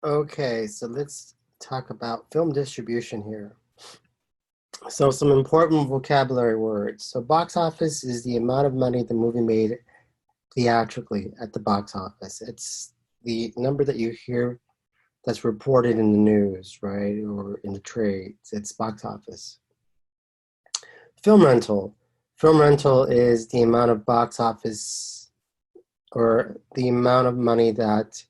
Okay, so let's talk about film distribution here. So some important vocabulary words. So box office is the amount of money the movie made theatrically at the box office. It's the number that you hear that's reported in the news, right? Or in the trades. It's box office. Film rental. Film rental is the amount of box office or the amount of money that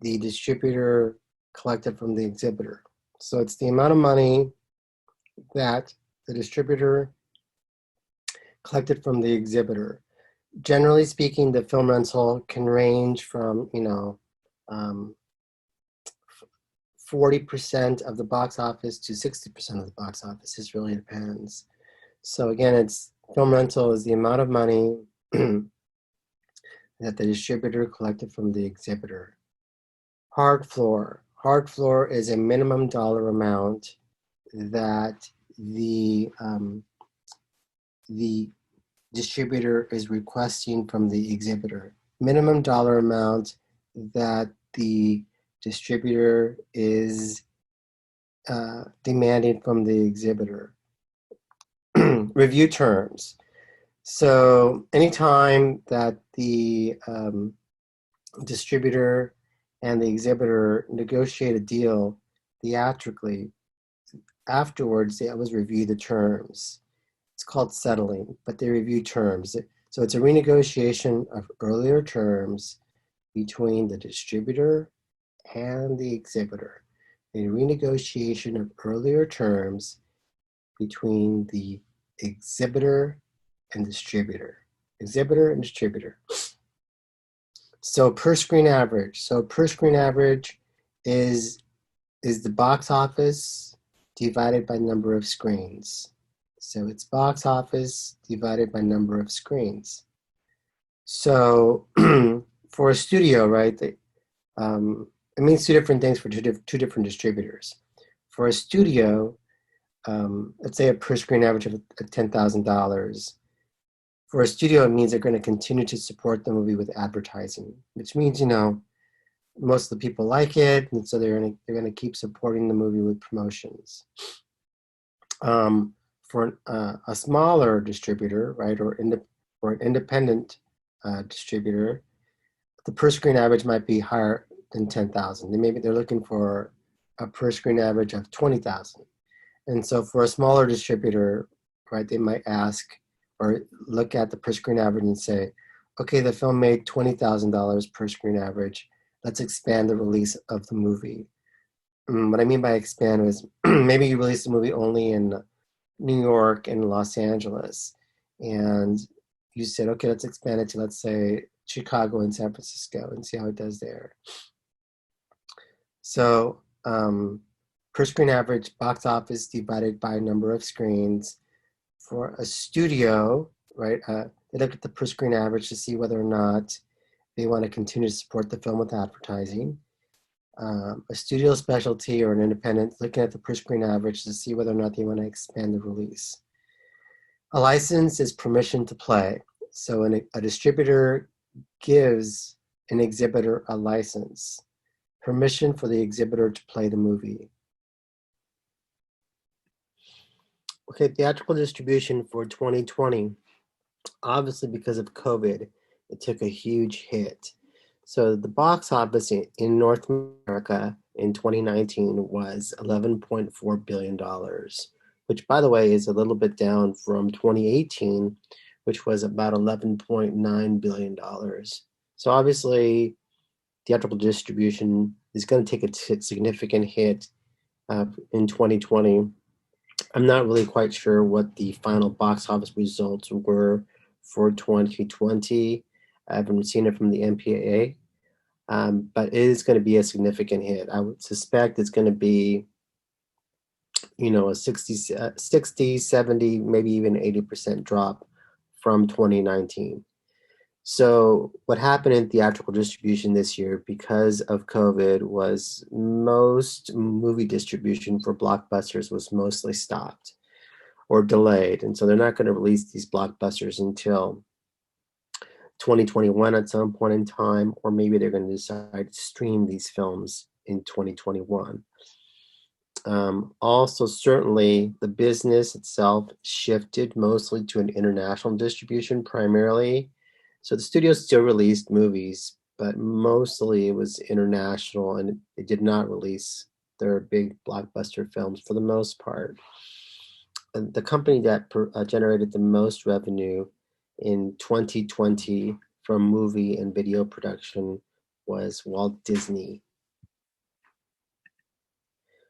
the distributor collected from the exhibitor. So it's the amount of money that the distributor collected from the exhibitor. Generally speaking, the film rental can range from, 40% of the box office to 60% of the box office. It really depends. So again, it's film rental is the amount of money that the distributor collected from the exhibitor. Hard floor. Hard floor is a minimum dollar amount that the distributor is requesting from the exhibitor. Minimum dollar amount that the distributor is demanding from the exhibitor. Review terms. So anytime that the distributor and the exhibitor negotiate a deal theatrically, afterwards they always review the terms. It's called settling, but they review terms. So it's a renegotiation of earlier terms between the distributor and the exhibitor. A renegotiation of earlier terms between the exhibitor and distributor. Exhibitor and distributor. So per screen average. So per screen average is the box office divided by number of screens. So it's box office divided by number of screens. So for a studio, right, it means two different things for two different distributors. For a studio, let's say a per screen average of $10,000. For a studio, it means they're going to continue to support the movie with advertising, which means, most of the people like it, and so they're going to keep supporting the movie with promotions. For a smaller distributor, right, or an independent distributor, the per screen average might be higher than 10,000. They're looking for a per screen average of 20,000. And so for a smaller distributor, right, they might ask or look at the per screen average and say, okay, the film made $20,000 per screen average. Let's expand the release of the movie. What I mean by expand is maybe you release the movie only in New York and Los Angeles. And you said, okay, let's expand it to, let's say, Chicago and San Francisco and see how it does there. So per screen average, box office divided by number of screens. For a studio, right, they look at the per screen average to see whether or not they want to continue to support the film with advertising. A studio specialty or an independent looking at the per screen average to see whether or not they want to expand the release. A license is permission to play. So a distributor gives an exhibitor a license, permission for the exhibitor to play the movie. Okay, theatrical distribution for 2020. Obviously, because of COVID, it took a huge hit. So the box office in North America in 2019 was $11.4 billion, which, by the way, is a little bit down from 2018, which was about $11.9 billion. So obviously, theatrical distribution is going to take a significant hit in 2020. I'm not really quite sure what the final box office results were for 2020. I haven't seen it from the MPAA, but it is going to be a significant hit. I would suspect it's going to be, a 60, 70, maybe even 80% drop from 2019. So what happened in theatrical distribution this year because of COVID was most movie distribution for blockbusters was mostly stopped or delayed. And so they're not going to release these blockbusters until 2021 at some point in time, or maybe they're going to decide to stream these films in 2021. Also, certainly the business itself shifted mostly to an international distribution primarily. So the studio still released movies, but mostly it was international, and it did not release their big blockbuster films for the most part. And the company that generated the most revenue in 2020 from movie and video production was Walt Disney.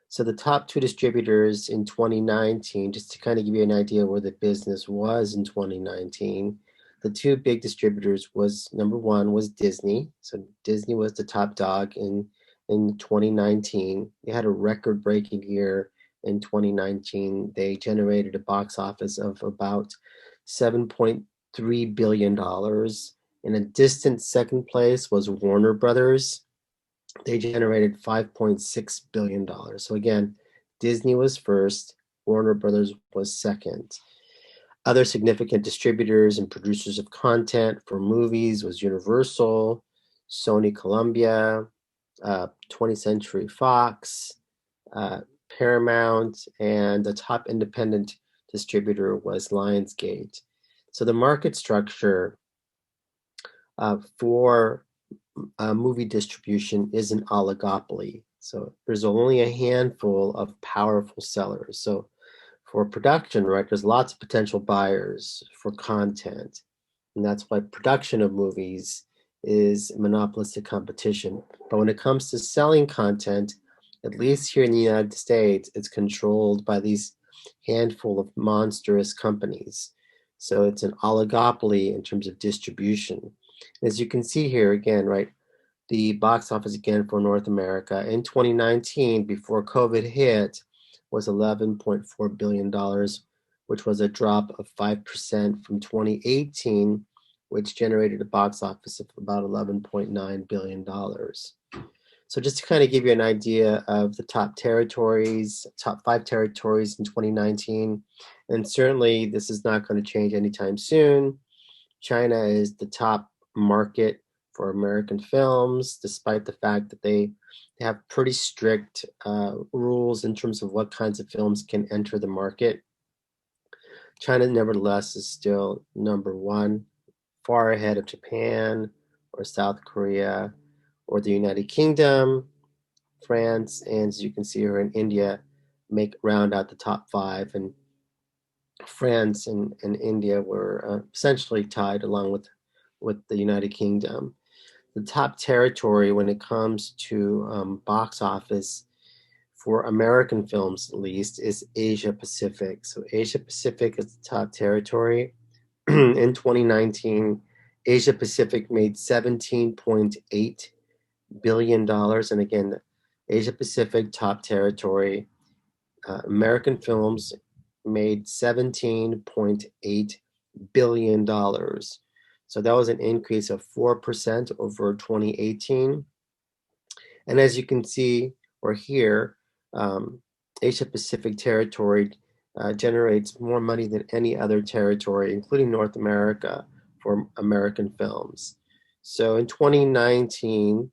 So the top two distributors in 2019, just to kind of give you an idea where the business was in 2019, the two big distributors was, number one was Disney. So Disney was the top dog in 2019. They had a record-breaking year in 2019. They generated a box office of about $7.3 billion. In a distant second place was Warner Brothers. They generated $5.6 billion. So again, Disney was first, Warner Brothers was second. Other significant distributors and producers of content for movies was Universal, Sony Columbia, 20th Century Fox, Paramount, and the top independent distributor was Lionsgate. So the market structure for movie distribution is an oligopoly. So there's only a handful of powerful sellers. So for production, right, there's lots of potential buyers for content. And that's why production of movies is monopolistic competition. But when it comes to selling content, at least here in the United States, it's controlled by these handful of monstrous companies. So it's an oligopoly in terms of distribution. As you can see here again, right, the box office again for North America in 2019, before COVID hit, was $11.4 billion, which was a drop of 5% from 2018, which generated a box office of about $11.9 billion. So just to kind of give you an idea of the top territories, top 5 territories in 2019, and certainly this is not going to change anytime soon. China is the top market for American films, despite the fact that they have pretty strict rules in terms of what kinds of films can enter the market. China, nevertheless, is still number one, far ahead of Japan or South Korea or the United Kingdom. France, and as you can see here in India, round out the top 5, and France and India were essentially tied along with the United Kingdom. The top territory when it comes to box office for American films, at least, is Asia Pacific. So Asia Pacific is the top territory. In 2019, Asia Pacific made $17.8 billion. And again, Asia Pacific top territory. American films made $17.8 billion. So that was an increase of 4% over 2018. And as you can see or hear, Asia Pacific territory generates more money than any other territory, including North America, for American films. So in 2019,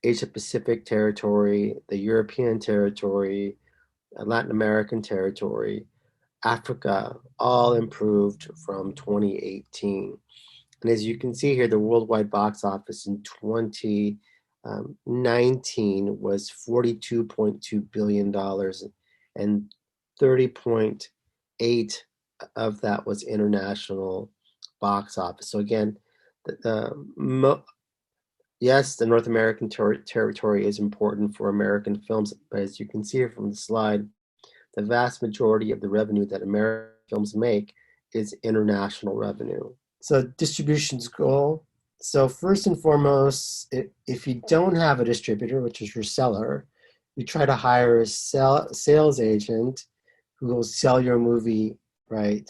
Asia Pacific territory, the European territory, Latin American territory, Africa, all improved from 2018. And as you can see here, the worldwide box office in 2019 was $42.2 billion, and 30.8 of that was international box office. So again, yes, the North American territory is important for American films, but as you can see here from the slide, the vast majority of the revenue that American films make is international revenue. So distribution's goal. So first and foremost, if you don't have a distributor, which is your seller, you try to hire a sales agent who will sell your movie, right,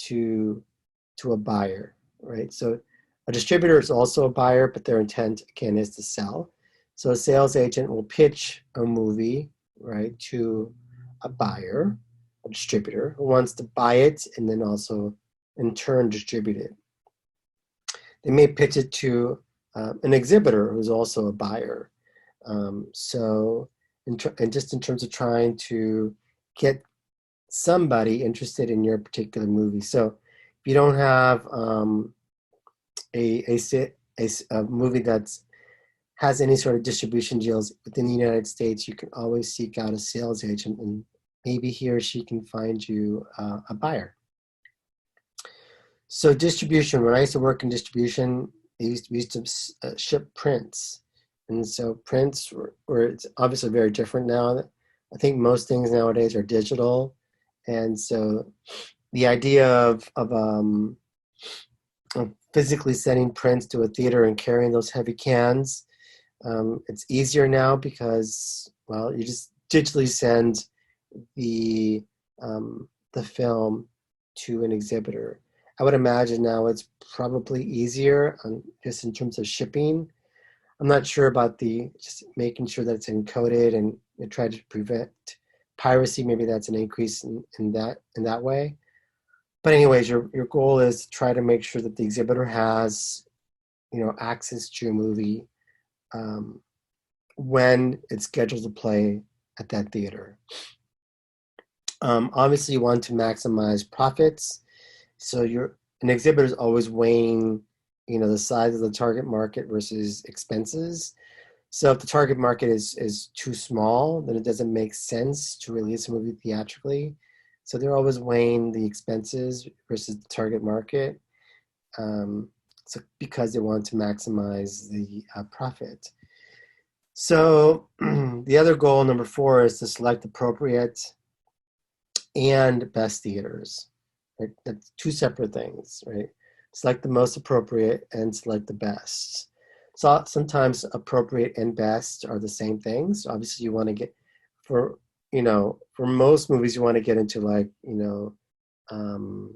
to a buyer, right? So a distributor is also a buyer, but their intent, again, is to sell. So a sales agent will pitch a movie, right, to a buyer, a distributor, who wants to buy it and then also, in turn, distribute it. They may pitch it to an exhibitor who's also a buyer. So, and just in terms of trying to get somebody interested in your particular movie. So, if you don't have a movie that's has any sort of distribution deals within the United States, you can always seek out a sales agent, and maybe he or she can find you a buyer. So distribution, when I used to work in distribution, we used to ship prints. And so prints were it's obviously very different now. I think most things nowadays are digital. And so the idea of physically sending prints to a theater and carrying those heavy cans, it's easier now because, well, you just digitally send the film to an exhibitor. I would imagine now it's probably easier just in terms of shipping. I'm not sure about the just making sure that it's encoded and try to prevent piracy. Maybe that's an increase in that way. But anyways, your goal is to try to make sure that the exhibitor has access to your movie um, when it's scheduled to play at that theater. Obviously, you want to maximize profits. So an exhibitor is always weighing, the size of the target market versus expenses. So if the target market is too small, then it doesn't make sense to release a movie theatrically. So they're always weighing the expenses versus the target market. So because they want to maximize the profit. So the other goal, number 4, is to select appropriate and best theaters. Right? That's two separate things, right? Select the most appropriate and select the best. So sometimes appropriate and best are the same things. Obviously, you want to get for most movies, you want to get into um,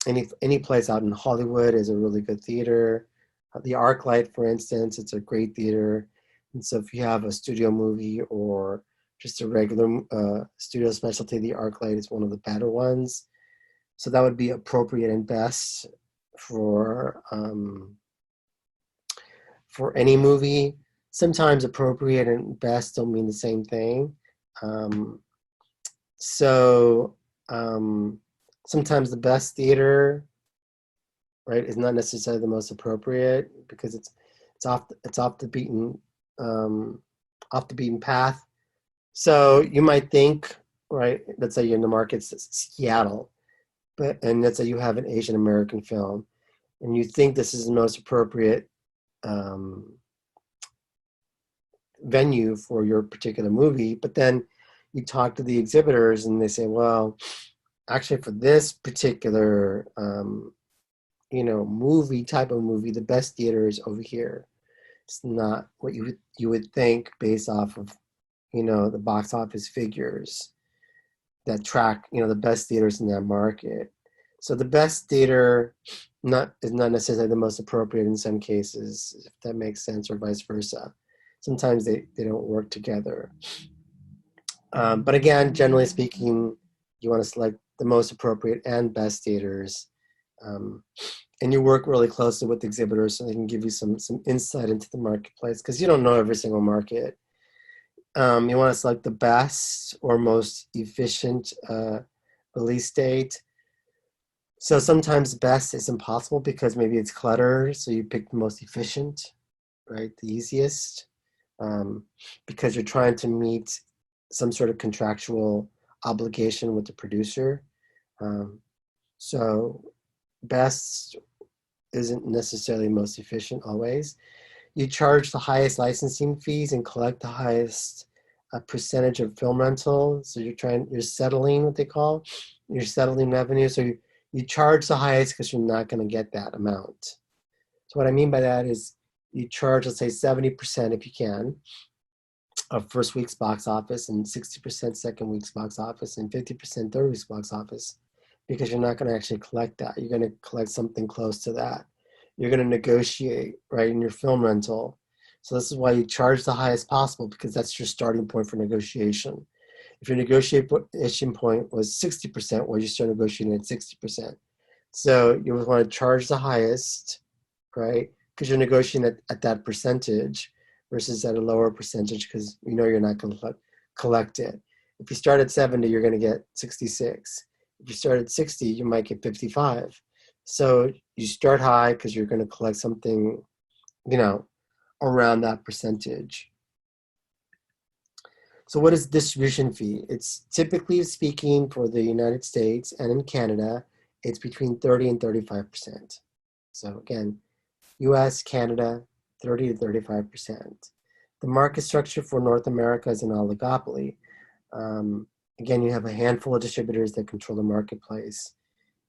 any place out in Hollywood is a really good theater. The ArcLight, for instance, it's a great theater. And so if you have a studio movie or just a regular studio specialty, the ArcLight is one of the better ones. So that would be appropriate and best for any movie. Sometimes appropriate and best don't mean the same thing. Um, so sometimes the best theater, right, is not necessarily the most appropriate because it's off the beaten path. So you might think, right, let's say you're in the market, Seattle, and let's say you have an Asian American film, and you think this is the most appropriate venue for your particular movie, but then you talk to the exhibitors and they say, well, actually for this particular movie type of movie, the best theater is over here. It's not what you would think based off of the box office figures that track the best theaters in that market. So the best theater is not necessarily the most appropriate in some cases, if that makes sense, or vice versa. Sometimes they don't work together. But again, generally speaking, you want to select the most appropriate and best theaters. And you work really closely with exhibitors so they can give you some insight into the marketplace because you don't know every single market. You want to select the best or most efficient release date. So sometimes best is impossible because maybe it's clutter, so you pick the most efficient, right? The easiest, because you're trying to meet some sort of contractual obligation with the producer. So best isn't necessarily most efficient always. You charge the highest licensing fees and collect the highest percentage of film rental. So you're settling what they call, you're settling revenue. So you charge the highest because you're not going to get that amount. So what I mean by that is you charge, let's say 70% if you can, of first week's box office and 60% second week's box office and 50% third week's box office because you're not going to actually collect that. You're going to collect something close to that. You're going to negotiate, right, in your film rental. So this is why you charge the highest possible because that's your starting point for negotiation. If your negotiation point was 60%, well, you start negotiating at 60%. So you would want to charge the highest, right, because you're negotiating at that percentage. versus at a lower percentage because you know you're not going to collect it. If you start at 70, you're going to get 66. If you start at 60, you might get 55. So you start high because you're going to collect something, you know, around that percentage. So what is distribution fee? It's typically speaking for the United States and in Canada, it's between 30 and 35%. So again, US, Canada, 30 to 35%. The market structure for North America is an oligopoly. Again, you have a handful of distributors that control the marketplace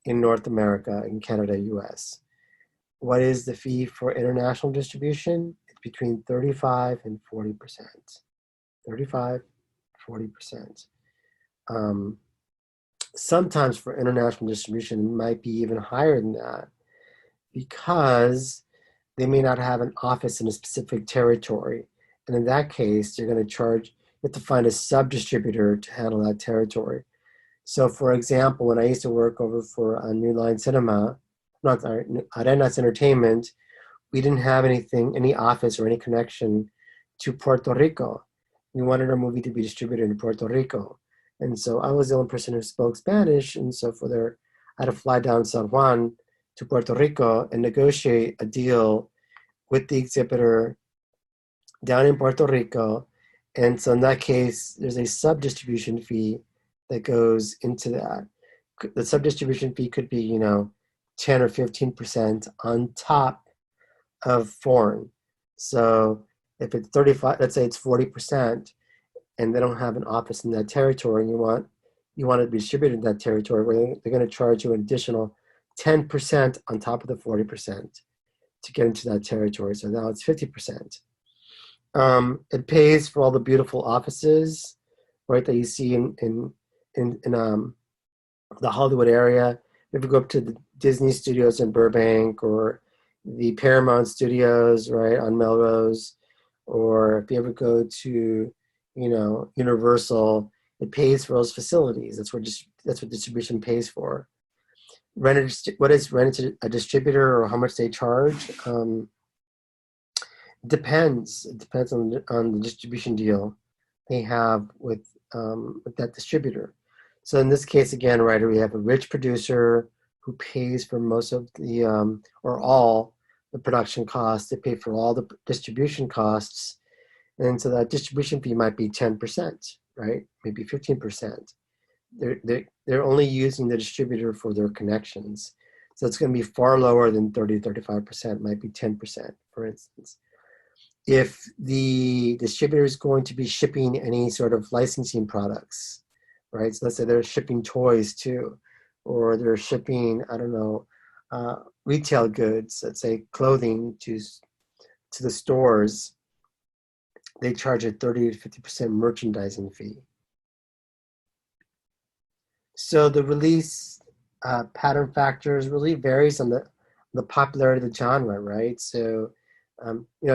in North America, in Canada, US. What is the fee for international distribution? It's between 35 and 40%. 35, 40%. Sometimes for international distribution, it might be even higher than that because they may not have an office in a specific territory. And in that case, they're going to charge, you have to find a sub-distributor to handle that territory. So for example, when I used to work over for New Line Cinema, not Arenas Entertainment, we didn't have any office or any connection to Puerto Rico. We wanted our movie to be distributed in Puerto Rico. And so I was the only person who spoke Spanish. And so I had to fly down San Juan to Puerto Rico and negotiate a deal with the exhibitor down in Puerto Rico. And so in that case, there's a sub-distribution fee that goes into that. The sub-distribution fee could be, 10 or 15% on top of foreign. So if it's 35, let's say it's 40%, and they don't have an office in that territory, and you want to be distributed in that territory, where they're going to charge you an additional 10% on top of the 40% to get into that territory. So now it's 50%. It pays for all the beautiful offices, right, that you see in the Hollywood area. If you go up to the Disney Studios in Burbank or the Paramount Studios, right, on Melrose, or if you ever go to, Universal, it pays for those facilities. That's what distribution pays for. What is rented a distributor or how much they charge? Depends. It depends on the distribution deal they have with that distributor. So in this case, again, right, we have a rich producer who pays for most of the or all the production costs. They pay for all the distribution costs, and so that distribution fee might be 10%, right? Maybe 15%. They're only using the distributor for their connections, so it's going to be far lower than 30 to 35%. Might be 10%, for instance. If the distributor is going to be shipping any sort of licensing products, right? So let's say they're shipping toys too, or they're shipping, I don't know, retail goods, let's say clothing to the stores, they charge a 30 to 50% merchandising fee. So the release pattern factors really varies on the popularity of the genre, right? So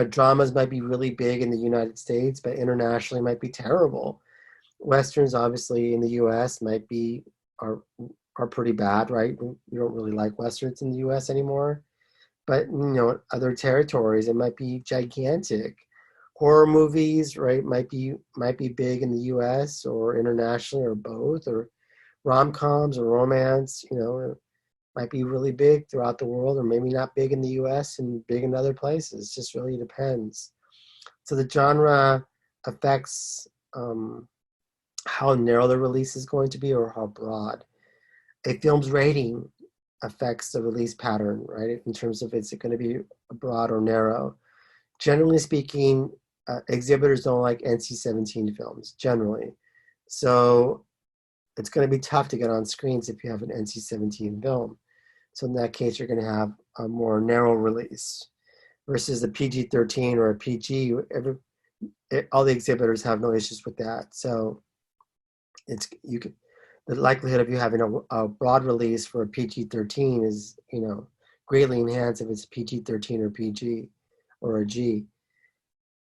dramas might be really big in the United States, but internationally might be terrible. Westerns, obviously, in the U.S. are pretty bad, right? We don't really like Westerns in the U.S. anymore. But, other territories, it might be gigantic. Horror movies, right, might be big in the U.S. or internationally or both, or rom-coms or romance, might be really big throughout the world, or maybe not big in the US and big in other places. It just really depends. So the genre affects how narrow the release is going to be or how broad. A film's rating affects the release pattern, right, in terms of is it going to be broad or narrow. Generally speaking, exhibitors don't like NC-17 films, generally. So it's going to be tough to get on screens if you have an NC-17 film. So in that case, you're going to have a more narrow release versus a PG-13 or a PG. All the exhibitors have no issues with that. So the likelihood of you having a broad release for a PG-13 is, greatly enhanced if it's PG-13 or PG or a G.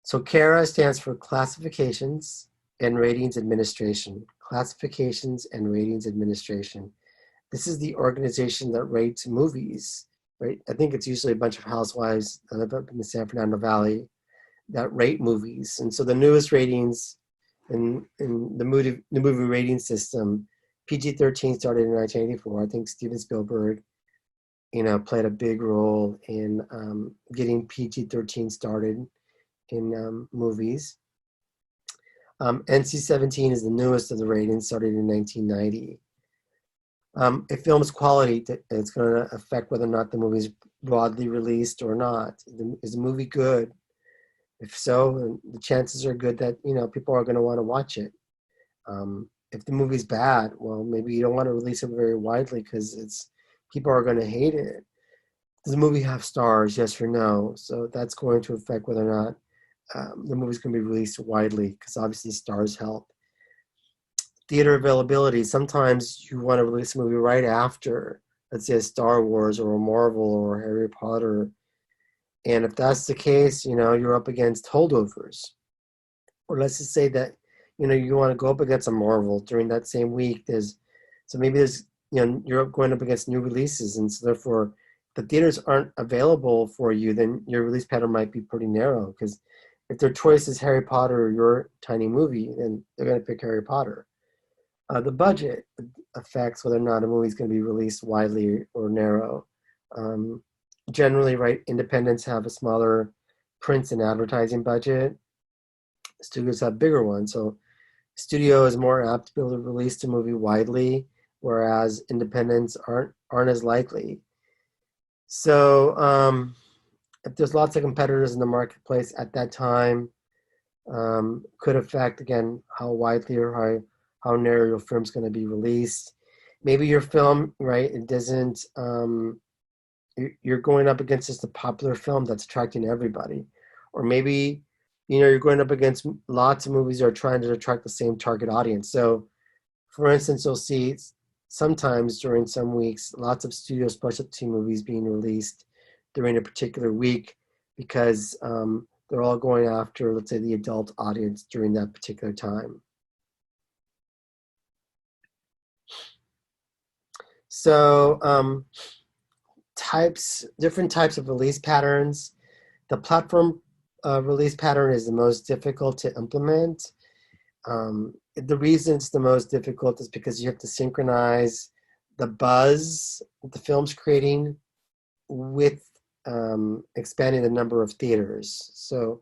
So CARA stands for Classifications and Ratings Administration. Classifications and Ratings Administration. This is the organization that rates movies, right? I think it's usually a bunch of housewives that live up in the San Fernando Valley that rate movies. And so the newest ratings in the movie rating system, PG-13 started in 1984. I think Steven Spielberg, played a big role in getting PG-13 started in movies. NC-17 is the newest of the ratings, started in 1990. A film's quality, it's going to affect whether or not the movie is broadly released or not. Is the movie good? If so, the chances are good that people are going to want to watch it. If the movie's bad, well, maybe you don't want to release it very widely because people are going to hate it. Does the movie have stars? Yes or no? So that's going to affect whether or not the movie's going to be released widely, because obviously stars help. Theater availability. Sometimes you want to release a movie right after, let's say, a Star Wars or a Marvel or Harry Potter. And if that's the case, you're up against holdovers. Or let's just say that, you want to go up against a Marvel during that same week. You're going up against new releases. And so therefore, if the theaters aren't available for you, then your release pattern might be pretty narrow. Because if their choice is Harry Potter or your tiny movie, then they're going to pick Harry Potter. The budget affects whether or not a movie is going to be released widely or narrow. Generally, right, independents have a smaller prints and advertising budget. Studios have bigger ones. So studio is more apt to be able to release the movie widely, whereas independents aren't as likely. So if there's lots of competitors in the marketplace at that time, could affect, again, how widely or how narrow your film's going to be released. Maybe your film, right, it doesn't, you're going up against just a popular film that's attracting everybody. Or maybe, you're going up against lots of movies that are trying to attract the same target audience. So, for instance, you'll see sometimes during some weeks, lots of studio specialty movies being released during a particular week because they're all going after, let's say, the adult audience during that particular time. So different types of release patterns. The platform release pattern is the most difficult to implement. The reason it's the most difficult is because you have to synchronize the buzz the film's creating with expanding the number of theaters. So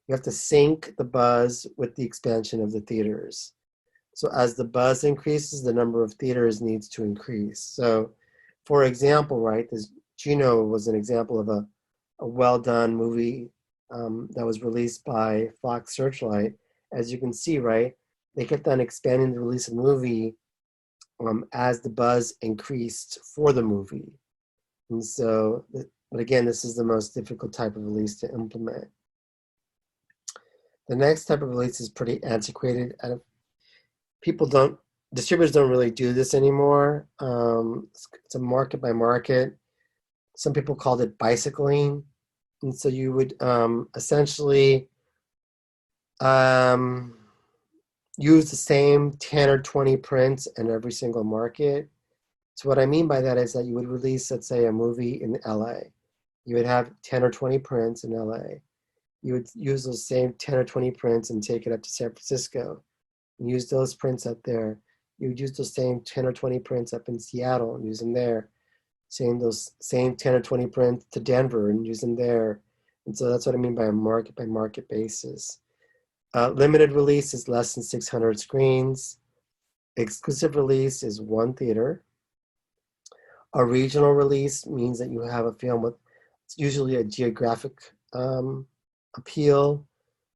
you have to sync the buzz with the expansion of the theaters. So as the buzz increases, the number of theaters needs to increase. So, for example, right, this Juno was an example of a well-done movie that was released by Fox Searchlight. As you can see, right, they kept on expanding the release of the movie as the buzz increased for the movie. And so, but again, this is the most difficult type of release to implement. The next type of release is pretty antiquated. Distributors don't really do this anymore. It's a market by market. Some people called it bicycling. And so you would essentially use the same 10 or 20 prints in every single market. So what I mean by that is that you would release, let's say, a movie in LA. You would have 10 or 20 prints in LA. You would use those same 10 or 20 prints and take it up to San Francisco and use those prints up there. You would use those same 10 or 20 prints up in Seattle and use them there. Same those same 10 or 20 prints to Denver and use them there. And so that's what I mean by a market by market basis. Limited release is less than 600 screens. Exclusive release is one theater. A regional release means that you have a film with usually a geographic appeal.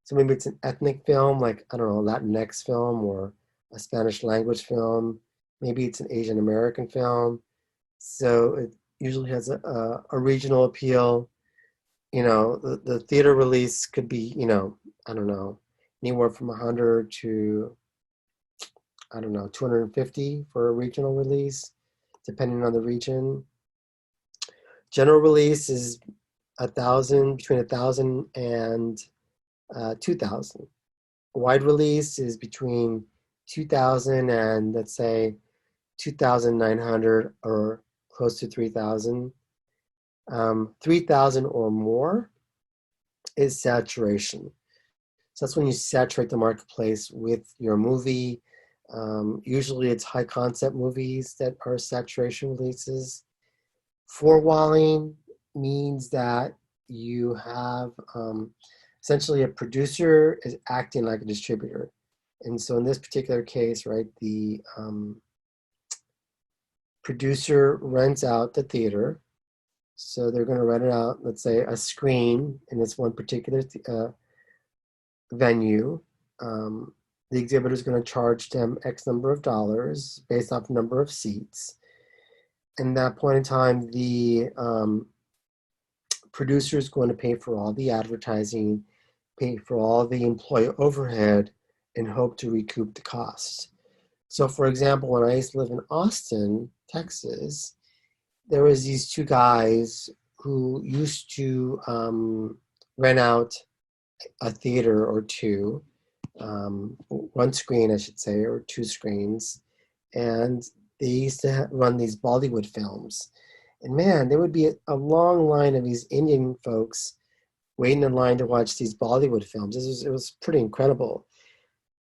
So maybe it's an ethnic film, like, I don't know, a Latinx film or a Spanish language film. Maybe it's an Asian American film. So it usually has a regional appeal. The theater release could be, I don't know, anywhere from 100 to, I don't know, 250 for a regional release, depending on the region. General release is between 1,000 and 2,000. Wide release is between 2,000 and, let's say, 2,900 or close to 3,000. 3,000 or more is saturation. So that's when you saturate the marketplace with your movie. Usually it's high concept movies that are saturation releases. Four-walling means that you have essentially a producer is acting like a distributor. And so in this particular case, right, the producer rents out the theater. So they're going to rent it out, let's say, a screen in this one particular venue. The exhibitor is going to charge them X number of dollars based off the number of seats. And at that point in time, the producer is going to pay for all the advertising, pay for all the employee overhead, and hope to recoup the costs. So for example, when I used to live in Austin, Texas, there was these two guys who used to rent out a theater or two, one screen, I should say, or two screens. And they used to run these Bollywood films. And man, there would be a long line of these Indian folks waiting in line to watch these Bollywood films. It was pretty incredible.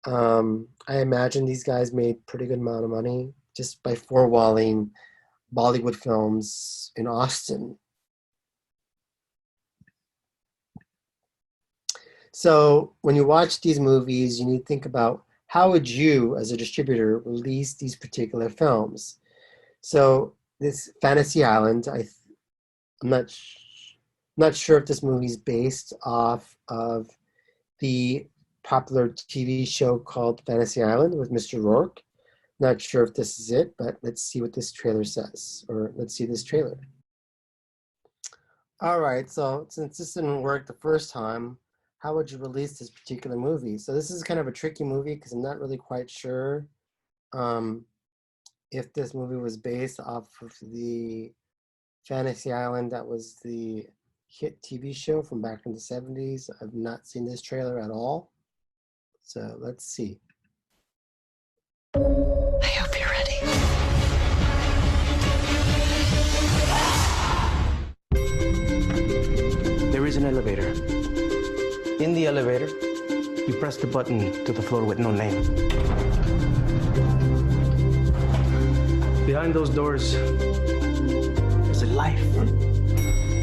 I imagine these guys made pretty good amount of money just by four-walling Bollywood films in Austin. So when you watch these movies, you need to think about how would you, as a distributor, release these particular films. So this Fantasy Island, I'm not sure if this movie is based off of the popular TV show called Fantasy Island with Mr. Rourke. Not sure if this is it, but let's see what this trailer says, or let's see this trailer. All right, so since this didn't work the first time, how would you release this particular movie? So this is kind of a tricky movie because I'm not really quite sure if this movie was based off of the Fantasy Island that was the hit TV show from back in the 70s. I've not seen this trailer at all. So let's see. I hope you're ready. There is an elevator. In the elevator, you press the button to the floor with no name. Behind those doors, there's a life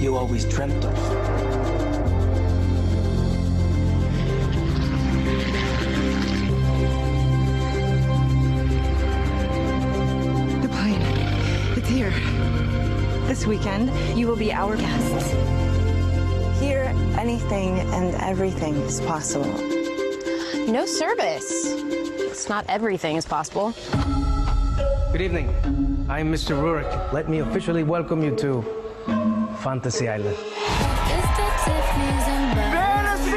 you always dreamt of. The plane. It's here. This weekend, you will be our guests. Here, anything and everything is possible. No service. It's not everything is possible. Good evening. I'm Mr. Rourke. Let me officially welcome you to Fantasy Island. Fantasy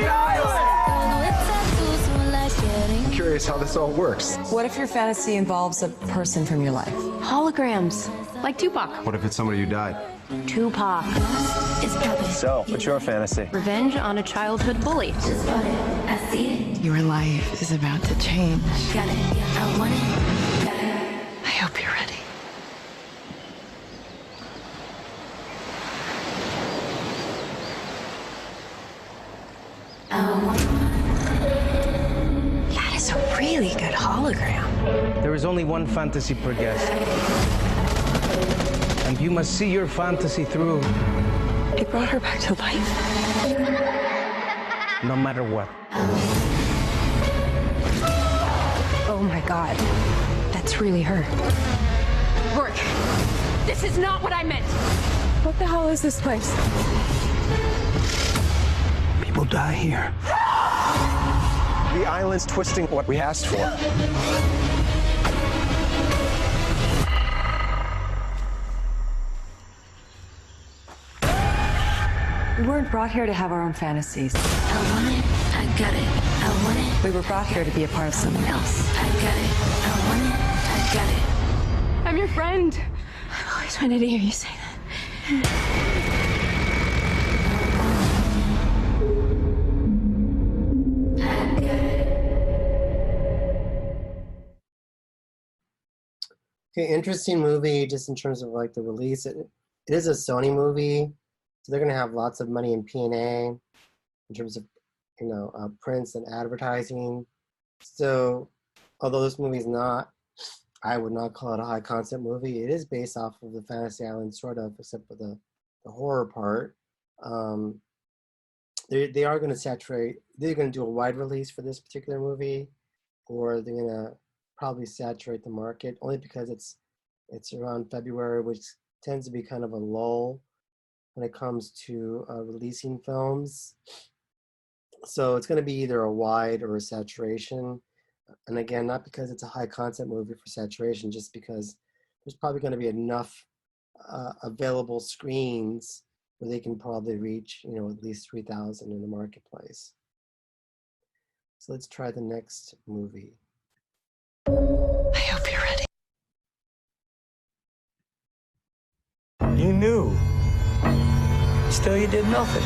Island! I'm curious how this all works. What if your fantasy involves a person from your life? Holograms, like Tupac. What if it's somebody who died? Tupac. So, what's your fantasy? Revenge on a childhood bully. Your life is about to change. I hope you're ready. That is a really good hologram. There is only one fantasy per guest. And you must see your fantasy through, It brought her back to life. no matter what. Oh my God. That's really her. Rourke, this is not what I meant. What the hell is this place? People die here. The island's twisting what we asked for. We weren't brought here to have our own fantasies. I want it, I got it. I want it, We were brought here to be a part of something else. I got it. I want it, I got it. I'm your friend. I've always wanted to hear you say that. Okay, interesting movie just in terms of like the release. It is a Sony movie, so they're gonna have lots of money in P&A. in terms of, prints and advertising. So, although this movie is not, I would not call it a high concept movie. It is based off of the Fantasy Island, sort of, except for the horror part. Um, they are going to saturate. They're going to do a wide release for this particular movie, or they're going to probably saturate the market only because it's around February, which tends to be kind of a lull when it comes to releasing films. So it's going to be either a wide or a saturation. And again, not because it's a high concept movie for saturation, just because there's probably going to be enough available screens where they can probably reach, at least 3,000 in the marketplace. So let's try the next movie. I hope you're ready. You knew. Still, you did nothing.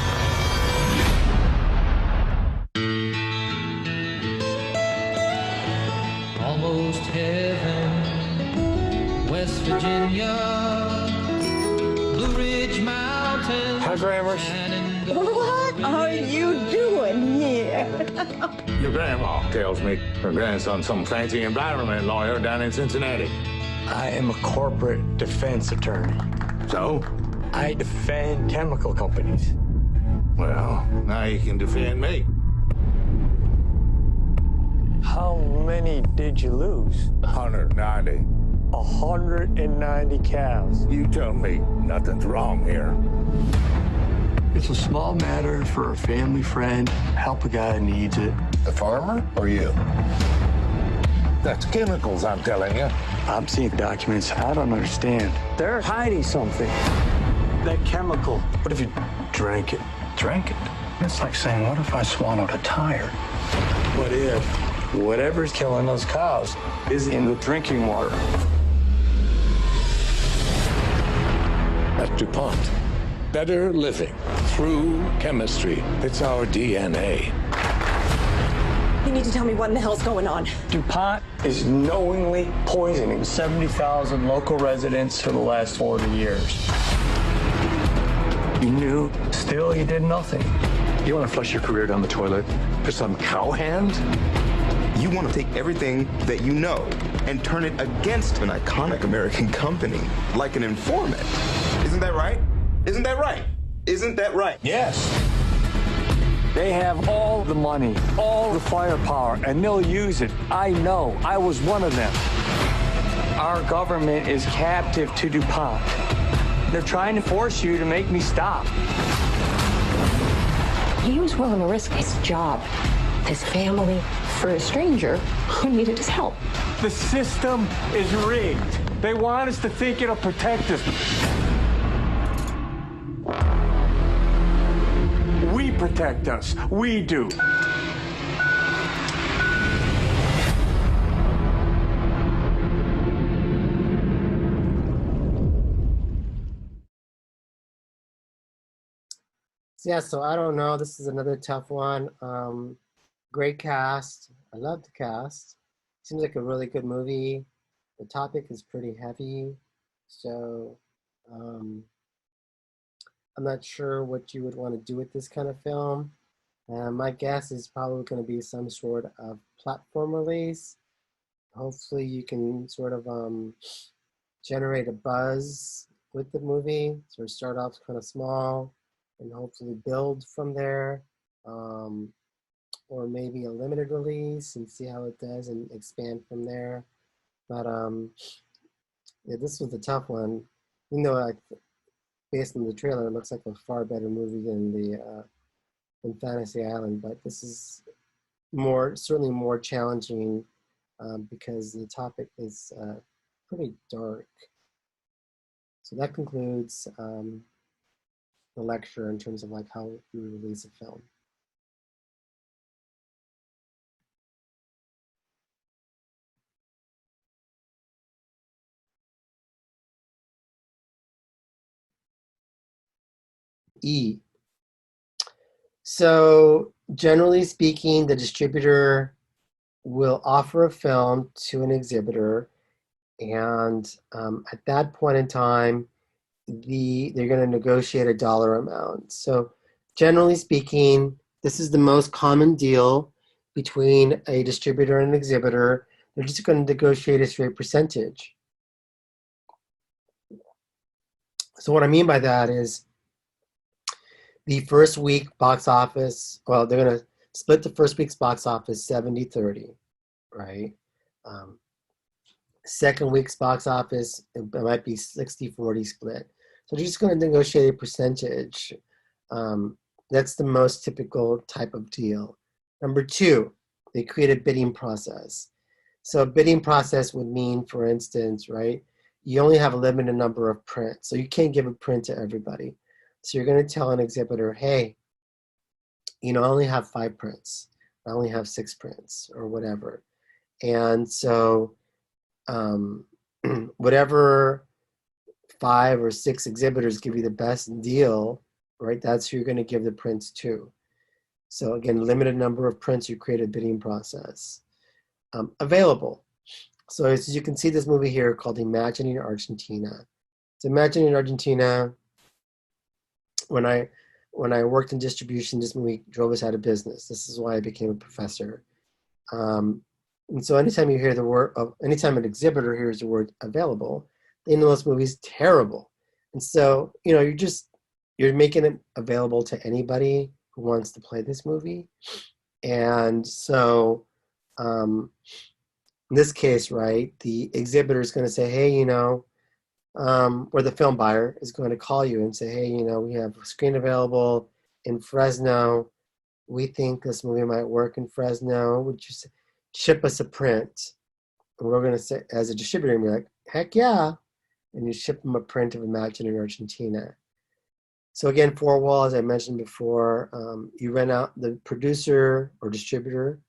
Almost heaven, West Virginia, Blue Ridge Mountains. Hi, Grammars. What are you doing here? Your grandma tells me her grandson's some fancy environment lawyer down in Cincinnati. I am a corporate defense attorney. So? I defend chemical companies. Well, now you can defend me. How many did you lose? 190. 190 cows. You tell me nothing's wrong here. It's a small matter for a family friend. Help a guy who needs it. The farmer or you? That's chemicals, I'm telling you. I'm seeing documents I don't understand. They're hiding something. That chemical. What if you drank it? Drank it? It's like saying, what if I swallowed a tire? What if whatever's killing those cows is in the drinking water? At DuPont, better living through chemistry. It's our DNA. You need to tell me what in the hell's going on. DuPont is knowingly poisoning 70,000 local residents for the last 40 years. You knew, still you did nothing. You want to flush your career down the toilet for some cowhand? You want to take everything that you know and turn it against an iconic American company, like an informant. Isn't that right? Isn't that right? Isn't that right? Yes. They have all the money, all the firepower, and they'll use it. I know. I was one of them. Our government is captive to DuPont. They're trying to force you to make me stop. He was willing to risk his job, his family, for a stranger who needed his help. The system is rigged. They want us to think it'll protect us. We protect us. We do. Yeah, so I don't know. This is another tough one. Great cast. I love the cast. Seems like a really good movie. The topic is pretty heavy. So I'm not sure what you would want to do with this kind of film. My guess is probably going to be some sort of platform release. Hopefully you can sort of generate a buzz with the movie. Sort of start off kind of small and hopefully build from there. Or maybe a limited release and see how it does and expand from there. But yeah, this was a tough one. Even though based on the trailer, it looks like a far better movie than Fantasy Island. But this is certainly more challenging because the topic is pretty dark. So that concludes the lecture in terms of like how you release a film. E. So generally speaking, the distributor will offer a film to an exhibitor, and at that point in time, they're going to negotiate a dollar amount. So generally speaking, This is the most common deal between a distributor and an exhibitor. They're just going to negotiate a straight percentage. So what I mean by that is the first week box office, well, they're going to split the first week's box office 70-30, right? Second week's box office, it might be 60-40 split. So they're just going to negotiate a percentage. That's the most typical type of deal. Number two, they create a bidding process. So a bidding process would mean, for instance, right, you only have a limited number of prints. So you can't give a print to everybody. So you're going to tell an exhibitor, hey, I only have 5 prints. I only have 6 prints or whatever. And so whatever 5 or 6 exhibitors give you the best deal, right, that's who you're going to give the prints to. So again, limited number of prints, you create a bidding process. Available. So as you can see this movie here called Imagining Argentina. So Imagining Argentina, when I worked in distribution, this movie drove us out of business. This is why I became a professor. And so anytime you hear the word, anytime an exhibitor hears the word available, they know this movie's terrible. And so, you're making it available to anybody who wants to play this movie. And so, in this case, right, the exhibitor is going to say, hey, or the film buyer is going to call you and say, hey, we have a screen available in Fresno. We think this movie might work in Fresno. Would you ship us a print? And we're going to say, as a distributor, and be like, heck yeah. And you ship them a print of Imagining Argentina. So again, 4 wall, as I mentioned before, you rent out the producer or distributor,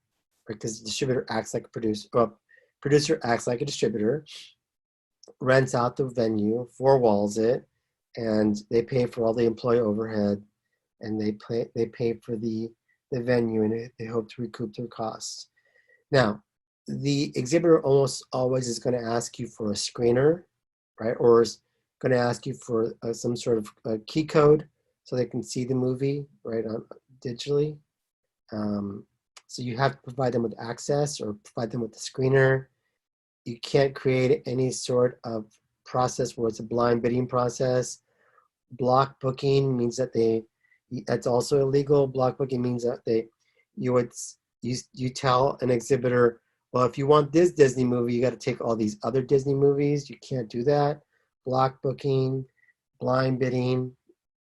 because the distributor acts like a producer. Well, producer acts like a distributor, rents out the venue, 4 walls it, and they pay for all the employee overhead, and they pay for the venue, and they hope to recoup their costs. Now, the exhibitor almost always is going to ask you for a screener, right? Or is going to ask you for some sort of key code so they can see the movie, right, digitally. So you have to provide them with access or provide them with the screener. You can't create any sort of process where it's a blind bidding process. Block booking means that that's also illegal. Block booking means that you tell an exhibitor, well, if you want this Disney movie, you got to take all these other Disney movies. You can't do that. Block booking, blind bidding,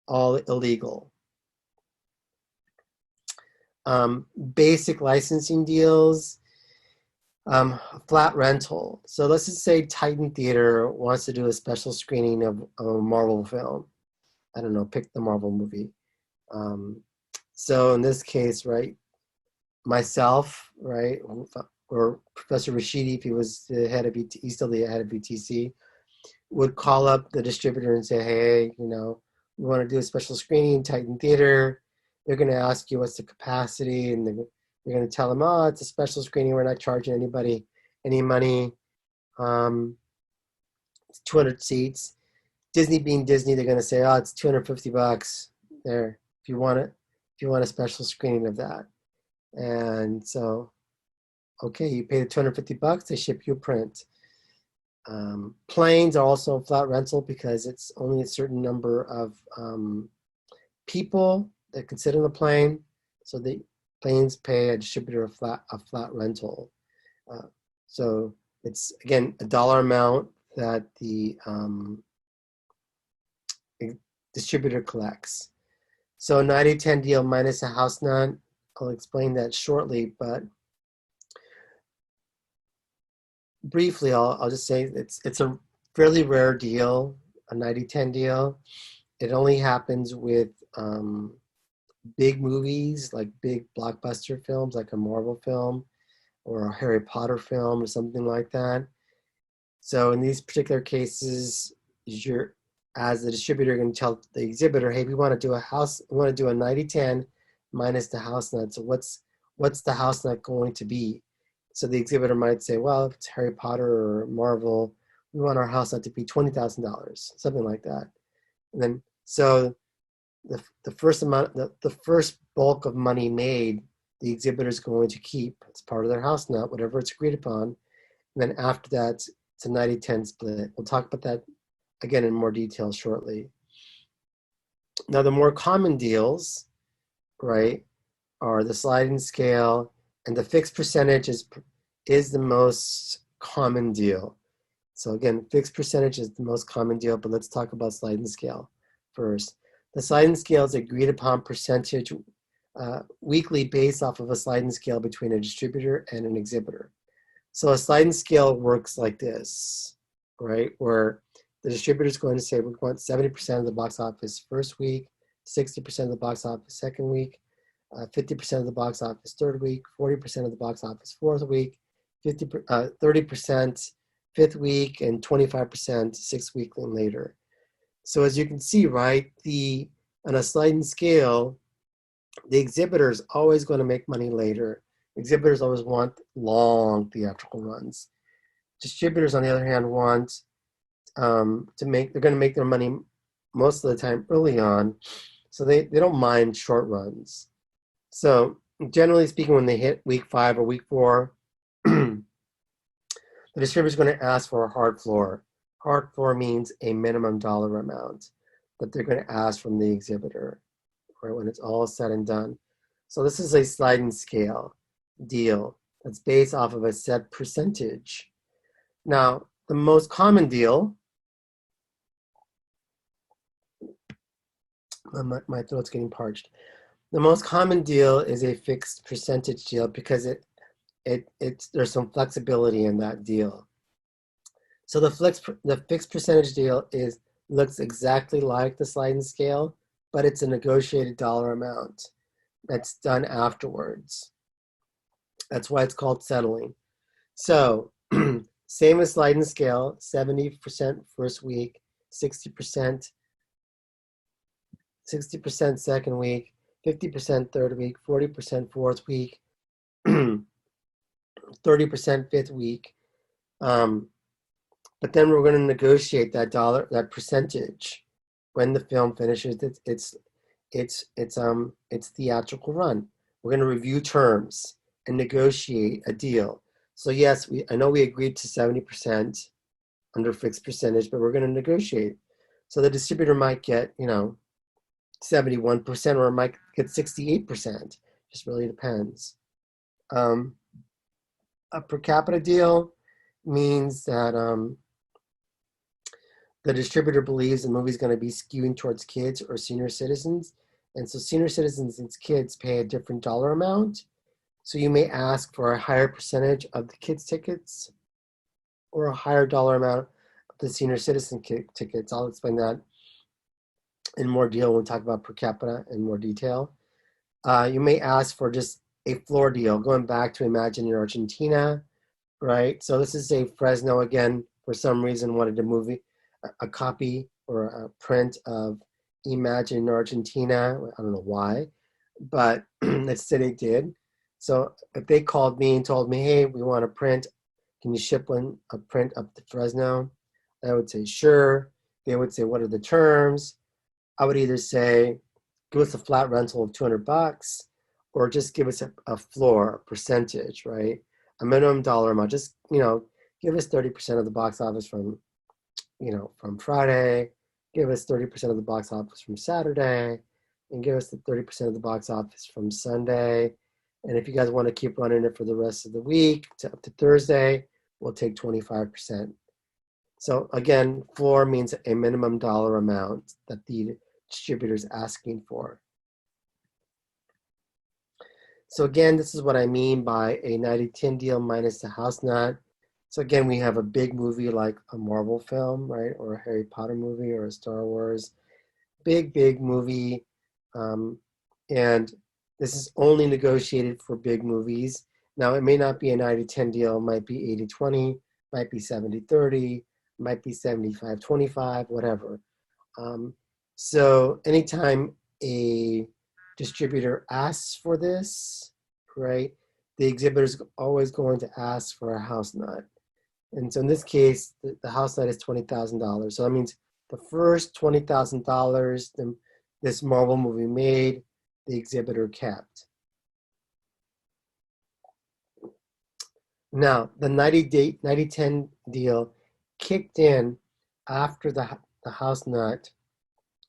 all illegal. Basic licensing deals, flat rental. So let's just say Titan Theater wants to do a special screening of a Marvel film. I don't know, pick the Marvel movie. So in this case, right, myself, right, or Professor Rashidi, if he was the head of he's still the head of BTC, would call up the distributor and say, hey, we want to do a special screening in Titan Theater. They're going to ask you what's the capacity, and you're going to tell them, oh, it's a special screening. We're not charging anybody any money. It's 200 seats. Disney being Disney, they're going to say, oh, it's $250 there if you want it. If you want a special screening of that. And so, okay, you pay the $250, they ship you a print. Planes are also flat rental because it's only a certain number of people that can sit in the plane. So the planes pay a distributor a flat rental. So it's, again, a dollar amount that the distributor collects. So 90-10 deal minus a house nut. I'll explain that shortly, but briefly, I'll just say it's a fairly rare deal, a 90-10 deal. It only happens with big movies, like big blockbuster films, like a Marvel film or a Harry Potter film or something like that. So in these particular cases, you're, as the distributor, going to tell the exhibitor, hey, we want to do a 90-10 minus the house nut. So what's the house nut going to be? So the exhibitor might say, well, if it's Harry Potter or Marvel, we want our house nut to be $20,000, something like that. And then, so the first amount, the first bulk of money made, the exhibitor is going to keep. It's part of their house nut, whatever it's agreed upon. And then after that, it's a 90-10 split. We'll talk about that again in more detail shortly. Now, the more common deals, right, are the sliding scale, and the fixed percentage is the most common deal. So again, fixed percentage is the most common deal, but let's talk about sliding scale first. The sliding scale is agreed upon percentage weekly based off of a sliding scale between a distributor and an exhibitor. So a sliding scale works like this, right? Where the distributor is going to say, we want 70% of the box office first week, 60% of the box office second week, 50% of the box office third week, 40% of the box office fourth week, 30% fifth week, and 25% sixth week and later. So as you can see, right, on a sliding scale, the exhibitor is always going to make money later. Exhibitors always want long theatrical runs. Distributors, on the other hand, want they're going to make their money most of the time early on, so they don't mind short runs. So generally speaking, when they hit week 5 or week 4, the distributor is going to ask for a hard floor. Hard floor means a minimum dollar amount that they're going to ask from the exhibitor, right, when it's all said and done. So this is a sliding scale deal that's based off of a set percentage. Now, the most common deal, my throat's getting parched. The most common deal is a fixed percentage deal because there's some flexibility in that deal. So the fixed percentage deal looks exactly like the sliding scale, but it's a negotiated dollar amount that's done afterwards. That's why it's called settling. So same as sliding scale, 70% first week, 60% second week, 50% third week, 40% fourth week, 30% fifth week. But then we're going to negotiate that percentage when the film finishes its theatrical run. We're going to review terms and negotiate a deal. So yes, I know we agreed to 70% under fixed percentage, but we're going to negotiate. So the distributor might get, 71%, or it might get 68%. Just really depends. A per capita deal means that the distributor believes the movie is going to be skewing towards kids or senior citizens. And so senior citizens and kids pay a different dollar amount. So you may ask for a higher percentage of the kids' tickets or a higher dollar amount of the senior citizen tickets. I'll explain that in more detail when we talk about per capita in more detail. You may ask for just a floor deal, going back to Imagine in Argentina, right? So this is a Fresno, again, for some reason wanted a copy or a print of Imagine in Argentina. I don't know why, but let's say they did. So if they called me and told me, hey, we want a print, can you ship a print up to Fresno? I would say, sure. They would say, what are the terms? I would either say, give us a flat rental of $200, or just give us a floor, a percentage, right? A minimum dollar amount. Just, give us 30% of the box office from Friday, give us 30% of the box office from Saturday, and give us the 30% of the box office from Sunday. And if you guys want to keep running it for the rest of the week up to Thursday, we'll take 25%. So again, floor means a minimum dollar amount that the distributor is asking for. So again, this is what I mean by a 90-10 deal minus the house nut. So again, we have a big movie like a Marvel film, right? Or a Harry Potter movie or a Star Wars. Big movie. And this is only negotiated for big movies. Now, it may not be a 90-10 deal. It might be 80-20, might be 70-30, might be 75-25, whatever. So anytime a distributor asks for this, right, the exhibitor is always going to ask for a house nut. And so in this case, the house nut is $20,000. So that means the first $20,000 this Marvel movie made, the exhibitor kept. Now, the 90-10 deal kicked in after the house nut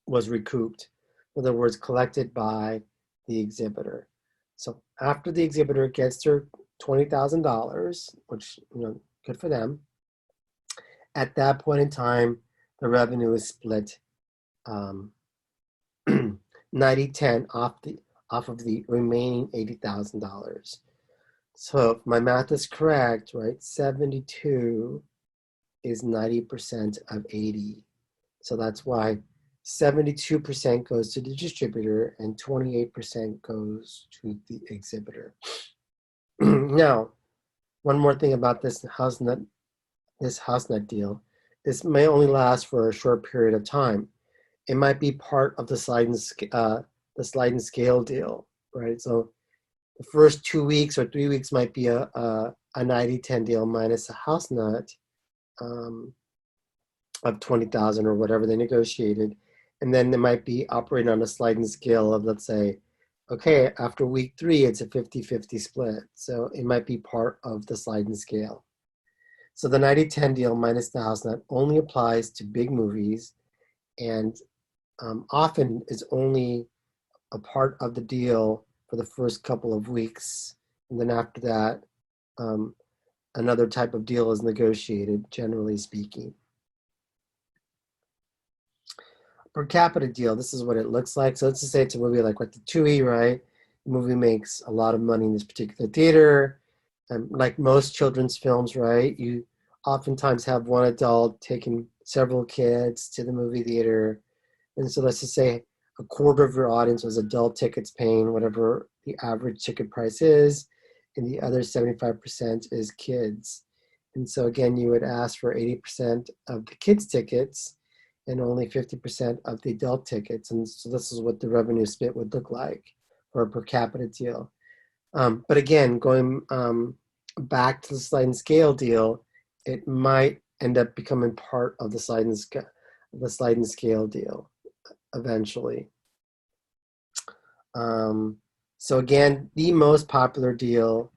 was recouped. In other words, collected by the exhibitor. So after the exhibitor gets their $20,000, which, good for them, at that point in time, the revenue is split 90-10 off of the remaining $80,000. So if my math is correct, right, 72 is 90% of 80. So that's why 72% goes to the distributor and 28% goes to the exhibitor. Now, one more thing about this house nut deal. This may only last for a short period of time. It might be part of the slide and scale deal, right? So the first 2 weeks or 3 weeks might be a 90-10 deal minus a house nut of 20,000 or whatever they negotiated. And then they might be operating on a sliding scale of, let's say, okay, after week 3, it's a 50-50 split. So it might be part of the sliding scale. So the 90-10 deal minus the house nut only applies to big movies and often is only a part of the deal for the first couple of weeks. And then after that, another type of deal is negotiated, generally speaking. Per capita deal, this is what it looks like. So let's just say it's a movie like Ratatouille, right? The movie makes a lot of money in this particular theater. And like most children's films, right? You oftentimes have one adult taking several kids to the movie theater. And so let's just say a quarter of your audience was adult tickets paying whatever the average ticket price is, and the other 75% is kids. And so again, you would ask for 80% of the kids' tickets and only 50% of the adult tickets. And so this is what the revenue split would look like for a per capita deal. But again, going back to the slide and scale deal, it might end up becoming part of the slide and scale deal eventually. So again, the most popular deal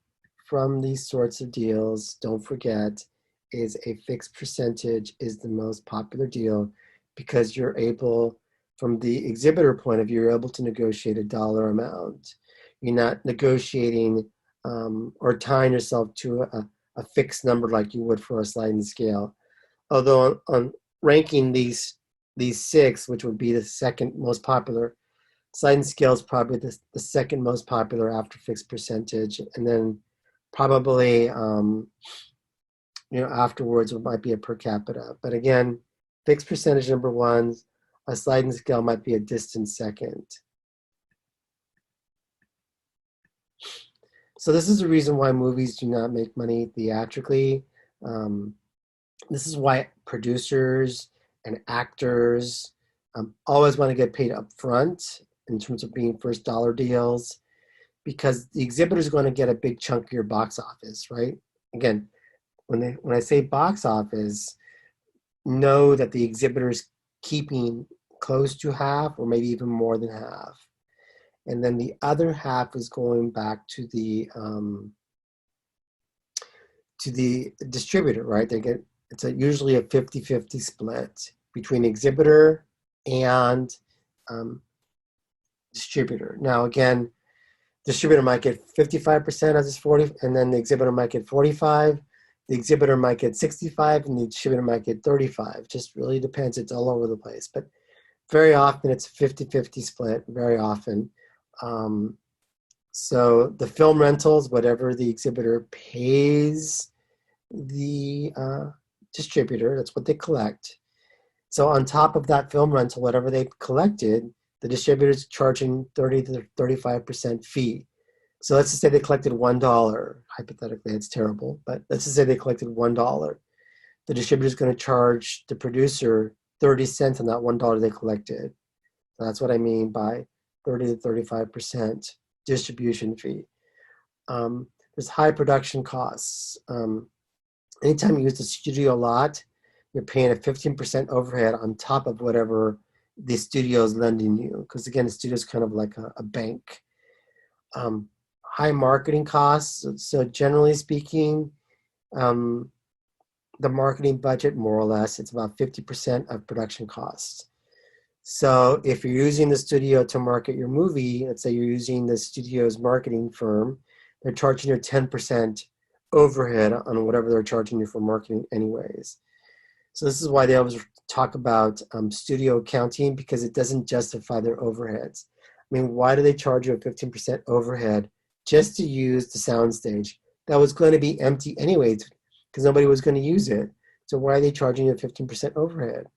from these sorts of deals, don't forget, is a fixed percentage is the most popular deal because you're able, from the exhibitor point of view, you're able to negotiate a dollar amount. You're not negotiating or tying yourself to a fixed number like you would for a sliding scale. Although on ranking these 6, which would be the second most popular, sliding scale is probably the second most popular after fixed percentage, and then probably afterwards it might be a per capita. But again, fixed percentage number 1, a sliding scale might be a distant second. So this is the reason why movies do not make money theatrically. This is why producers and actors always want to get paid up front in terms of being first dollar deals, because the exhibitor is going to get a big chunk of your box office, right? Again, when I say box office, know that the exhibitor is keeping close to half or maybe even more than half. And then the other half is going back to the distributor, right? It's usually a 50-50 split between exhibitor and distributor. Now, again, distributor might get 55% of this 40, and then the exhibitor might get 45. The exhibitor might get 65, and the distributor might get 35. Just really depends. It's all over the place. But very often, it's a 50-50 split, very often. So the film rentals, whatever the exhibitor pays the distributor, that's what they collect. So on top of that film rental, whatever they collected, the distributor's charging 30 to 35% fee. So let's just say they collected $1. Hypothetically, it's terrible, but let's just say they collected $1. The distributor is going to charge the producer 30 cents on that $1 they collected. So that's what I mean by 30 to 35% distribution fee. There's high production costs. Anytime you use the studio lot, you're paying a 15% overhead on top of whatever the studio is lending you, because again, the studio is kind of like a bank. High marketing costs. So generally speaking, the marketing budget, more or less, it's about 50% of production costs. So if you're using the studio to market your movie, let's say you're using the studio's marketing firm, they're charging you 10% overhead on whatever they're charging you for marketing anyways. So this is why they always talk about studio accounting, because it doesn't justify their overheads. I mean, why do they charge you a 15% overhead just to use the soundstage that was going to be empty anyways, because nobody was going to use it? So why are they charging you a 15% overhead?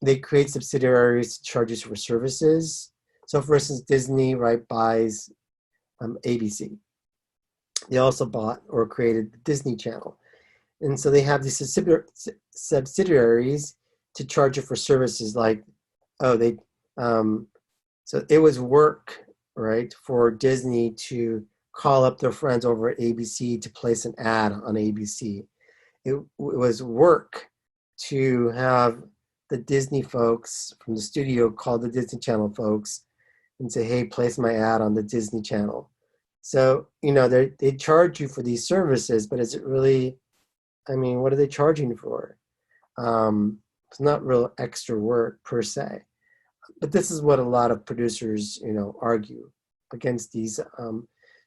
They create subsidiaries to charge you for services. So for instance, Disney, right, buys ABC. They also bought or created the Disney Channel. And so they have these subsidiaries to charge you for services like, so it was work, right, for Disney to call up their friends over at ABC to place an ad on ABC. It was work to have the Disney folks from the studio call the Disney Channel folks and say, hey, place my ad on the Disney Channel. So, they charge you for these services, but is it really, I mean, what are they charging for? It's not real extra work per se. But this is what a lot of producers, argue against these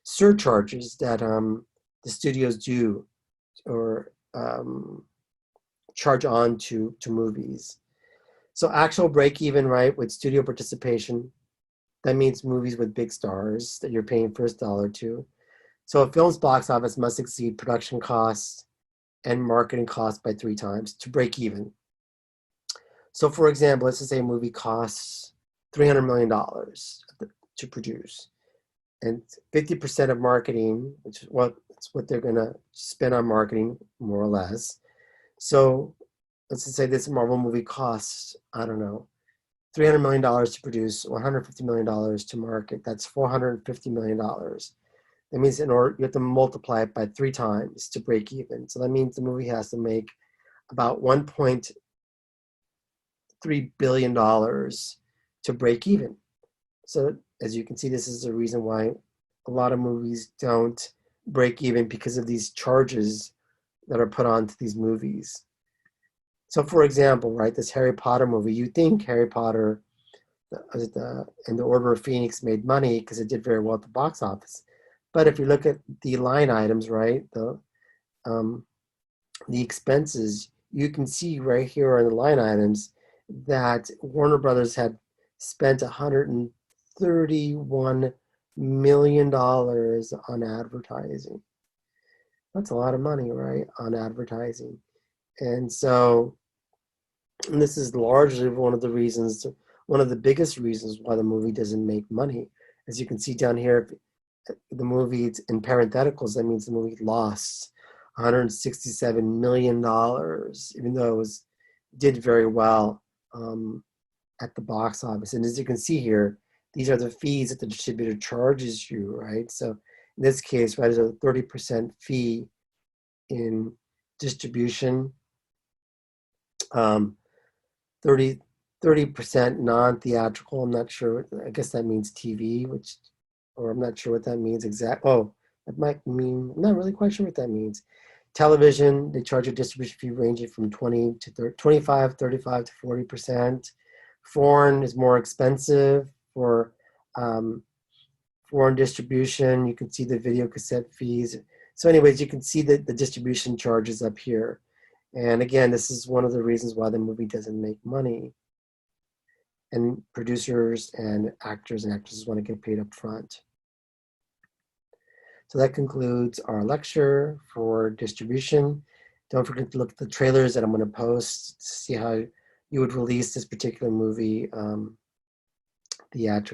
surcharges that the studios do or charge on to movies. So actual break even, right, with studio participation, that means movies with big stars that you're paying first dollar to. So a film's box office must exceed production costs and marketing costs by 3 times to break even. So for example, let's just say a movie costs $300 million to produce, and 50% of marketing, which is what they're going to spend on marketing, more or less. So let's just say this Marvel movie costs, I don't know, $300 million to produce, $150 million to market. That's $450 million. That means you have to multiply it by 3 times to break even. So that means the movie has to make about $1.3 billion to break even. So as you can see, this is the reason why a lot of movies don't break even, because of these charges that are put onto these movies. So for example, right, this Harry Potter movie, you think Harry Potter and the Order of Phoenix made money because it did very well at the box office. But if you look at the line items, right, the expenses, you can see right here on the line items that Warner Brothers had spent $131 million on advertising. That's a lot of money, right, on advertising. And so, and this is largely one of the biggest reasons why the movie doesn't make money. As you can see down here, the movie, it's in parentheticals, that means the movie lost $167 million, even though it did very well at the box office. And as you can see here, these are the fees that the distributor charges you, right? So in this case, right, there's a 30% fee in distribution, 30% non-theatrical. I'm not sure. I guess that means TV, or I'm not sure what that means exactly. Oh, that might mean, I'm not really quite sure what that means. Television, they charge a distribution fee ranging from 25, 35 to 40%. Foreign is more expensive for foreign distribution. You can see the video cassette fees. So anyways, you can see the distribution charges up here. And again, this is one of the reasons why the movie doesn't make money. And producers and actors and actresses want to get paid up front. So that concludes our lecture for distribution. Don't forget to look at the trailers that I'm going to post to see how you would release this particular movie theatrically.